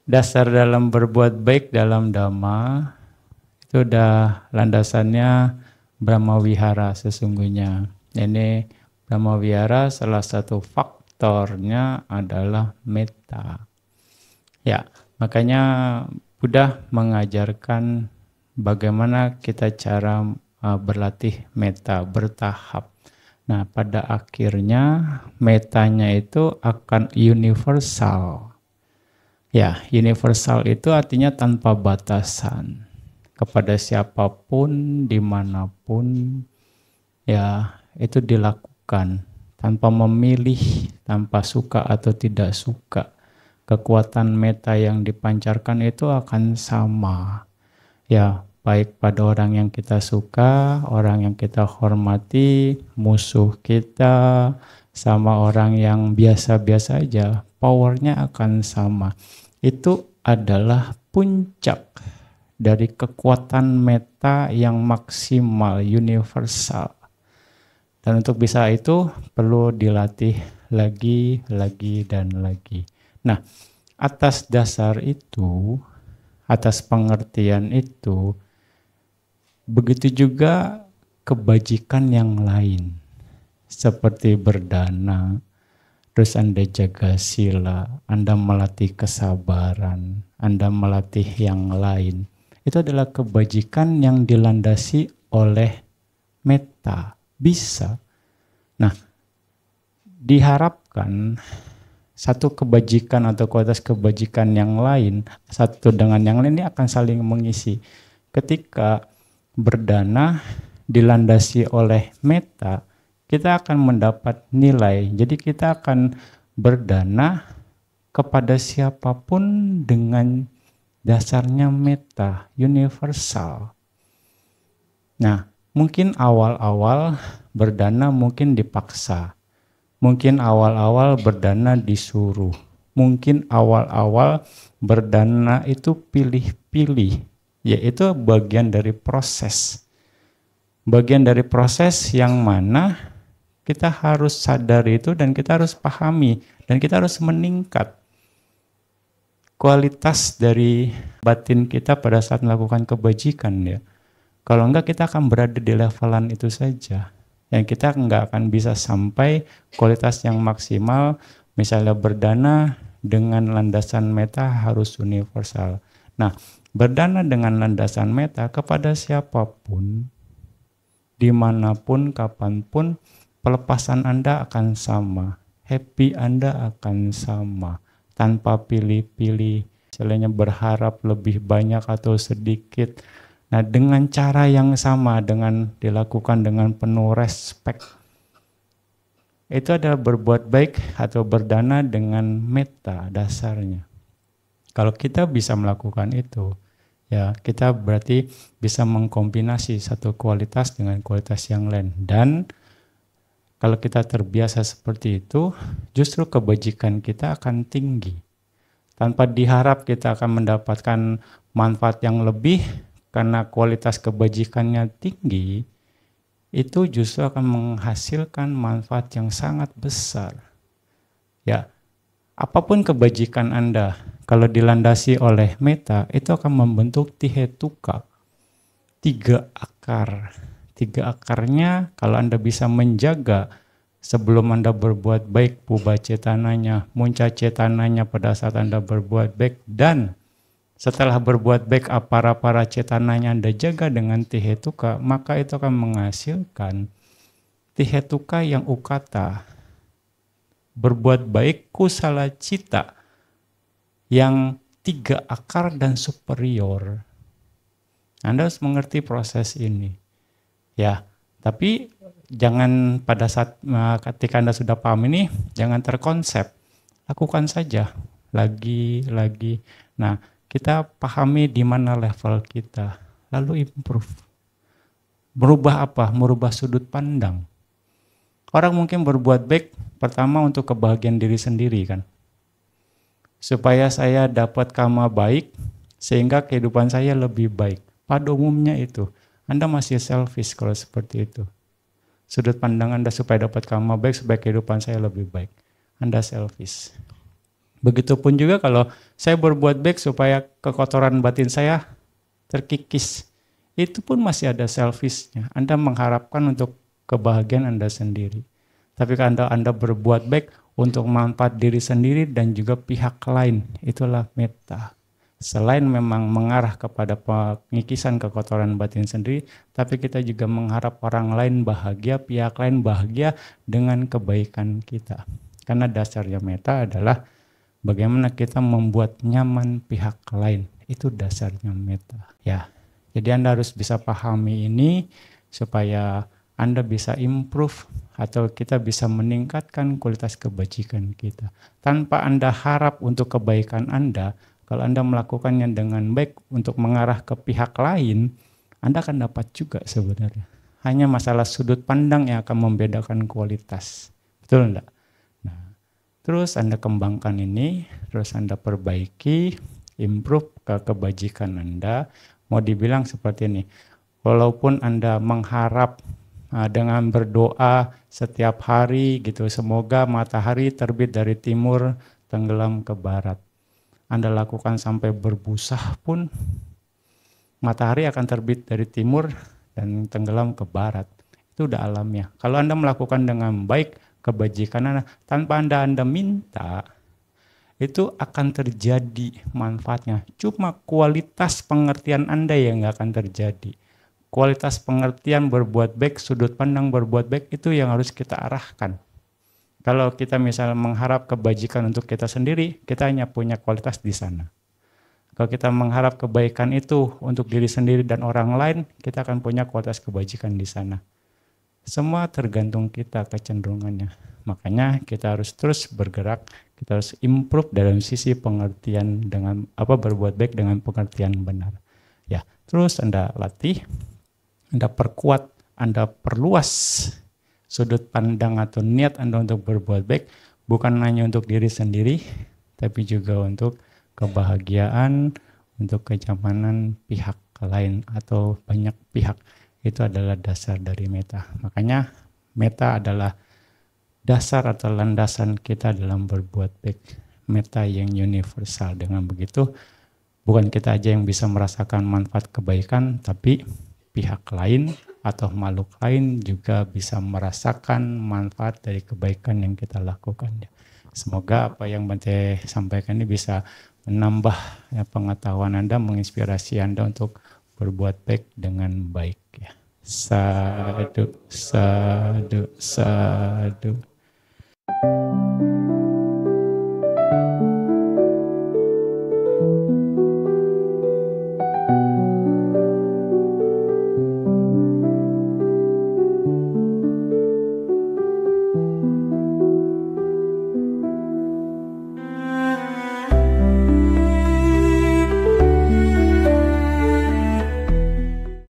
dasar dalam berbuat baik dalam Dhamma itu udah landasannya Brahmawihara sesungguhnya. Ini Brahmawihara salah satu faktornya adalah metta. Ya, makanya Buddha mengajarkan bagaimana kita cara berlatih metta bertahap. Nah, pada akhirnya mettanya itu akan universal. Ya, universal itu artinya tanpa batasan. Kepada siapapun, dimanapun, ya itu dilakukan. Tanpa memilih, tanpa suka atau tidak suka. Kekuatan metta yang dipancarkan itu akan sama. Ya, baik pada orang yang kita suka, orang yang kita hormati, musuh kita, sama orang yang biasa-biasa aja, powernya akan sama. Itu adalah puncak dari kekuatan metta yang maksimal, universal. Dan untuk bisa itu perlu dilatih lagi, dan lagi. Nah, atas dasar itu, atas pengertian itu, begitu juga kebajikan yang lain. Seperti berdana, terus Anda jaga sila, Anda melatih kesabaran, Anda melatih yang lain. Itu adalah kebajikan yang dilandasi oleh metta. Bisa. Nah, diharapkan satu kebajikan atau kualitas kebajikan yang lain, satu dengan yang lain ini akan saling mengisi. Ketika berdana dilandasi oleh metta, kita akan mendapat nilai. Jadi kita akan berdana kepada siapapun dengan dasarnya metta, universal. Nah, mungkin awal-awal berdana mungkin dipaksa. Mungkin awal-awal berdana disuruh. Mungkin awal-awal berdana itu pilih-pilih. Yaitu bagian dari proses. Bagian dari proses yang mana kita harus sadar itu dan kita harus pahami. Dan kita harus meningkat kualitas dari batin kita pada saat melakukan kebajikan ya. Kalau enggak kita akan berada di levelan itu saja. Yang kita enggak akan bisa sampai kualitas yang maksimal, misalnya berdana dengan landasan metta harus universal. Nah, berdana dengan landasan metta kepada siapapun, dimanapun, kapanpun, pelepasan Anda akan sama. Happy Anda akan sama. Tanpa pilih-pilih, misalnya berharap lebih banyak atau sedikit. Nah, dengan cara yang sama, dengan dilakukan dengan penuh respect. Itu adalah berbuat baik atau berdana dengan metta dasarnya. Kalau kita bisa melakukan itu, ya kita berarti bisa mengkombinasi satu kualitas dengan kualitas yang lain. Dan kalau kita terbiasa seperti itu, justru kebajikan kita akan tinggi. Tanpa diharap kita akan mendapatkan manfaat yang lebih, karena kualitas kebajikannya tinggi, itu justru akan menghasilkan manfaat yang sangat besar. Ya, apapun kebajikan Anda, kalau dilandasi oleh metta, itu akan membentuk tihetuka. 3 akar. 3 akarnya kalau Anda bisa menjaga sebelum Anda berbuat baik, puba cetananya, munca cetananya pada saat Anda berbuat baik, dan setelah berbuat baik apara-para cetananya Anda jaga dengan tihetuka, maka itu akan menghasilkan tihetuka yang ukata. Berbuat baik kusala cita yang 3 akar dan superior. Anda harus mengerti proses ini. Ya, tapi jangan pada saat ketika Anda sudah paham ini, jangan terkonsep. Lakukan saja lagi. Nah, kita pahami di mana level kita, lalu improve. Merubah apa? Merubah sudut pandang. Orang mungkin berbuat baik pertama untuk kebahagiaan diri sendiri kan. Supaya saya dapat karma baik sehingga kehidupan saya lebih baik. Pada umumnya itu, Anda masih selfish kalau seperti itu. Sudut pandang Anda supaya dapat karma baik, supaya kehidupan saya lebih baik. Anda selfish. Begitupun juga kalau saya berbuat baik supaya kekotoran batin saya terkikis. Itu pun masih ada selfishnya. Anda mengharapkan untuk kebahagiaan Anda sendiri. Tapi kalau Anda berbuat baik untuk manfaat diri sendiri dan juga pihak lain, itulah metta. Selain memang mengarah kepada pengikisan kekotoran batin sendiri, tapi kita juga mengharap orang lain bahagia, pihak lain bahagia dengan kebaikan kita. Karena dasarnya metta adalah bagaimana kita membuat nyaman pihak lain. Itu dasarnya metta. Ya, jadi Anda harus bisa pahami ini supaya Anda bisa improve atau kita bisa meningkatkan kualitas kebajikan kita. Tanpa Anda harap untuk kebaikan Anda, kalau Anda melakukannya dengan baik untuk mengarah ke pihak lain, Anda akan dapat juga sebenarnya. Hanya masalah sudut pandang yang akan membedakan kualitas. Betul enggak? Nah, terus Anda kembangkan ini, terus Anda perbaiki, improve ke kebajikan Anda. Mau dibilang seperti ini, walaupun Anda mengharap dengan berdoa setiap hari gitu, semoga matahari terbit dari timur, tenggelam ke barat. Anda lakukan sampai berbusa pun, matahari akan terbit dari timur dan tenggelam ke barat. Itu udah alamnya. Kalau Anda melakukan dengan baik kebajikan Anda, tanpa Anda minta, itu akan terjadi manfaatnya. Cuma kualitas pengertian Anda yang nggak akan terjadi. Kualitas pengertian berbuat baik, sudut pandang berbuat baik itu yang harus kita arahkan. Kalau kita misalnya mengharap kebajikan untuk kita sendiri, kita hanya punya kualitas di sana. Kalau kita mengharap kebaikan itu untuk diri sendiri dan orang lain, kita akan punya kualitas kebajikan di sana. Semua tergantung kita kecenderungannya. Makanya kita harus terus bergerak, kita harus improve dalam sisi pengertian dengan berbuat baik dengan pengertian benar. Ya, terus Anda latih, Anda perkuat, Anda perluas sudut pandang atau niat Anda untuk berbuat baik, bukan hanya untuk diri sendiri, tapi juga untuk kebahagiaan, untuk kenyamanan pihak lain atau banyak pihak. Itu adalah dasar dari metta. Makanya metta adalah dasar atau landasan kita dalam berbuat baik. Metta yang universal. Dengan begitu, bukan kita aja yang bisa merasakan manfaat kebaikan, tapi pihak lain atau makhluk lain juga bisa merasakan manfaat dari kebaikan yang kita lakukan. Semoga apa yang Bante sampaikan ini bisa menambah pengetahuan Anda, menginspirasi Anda untuk berbuat baik dengan baik. Ya. Sadu, sadu, sadu.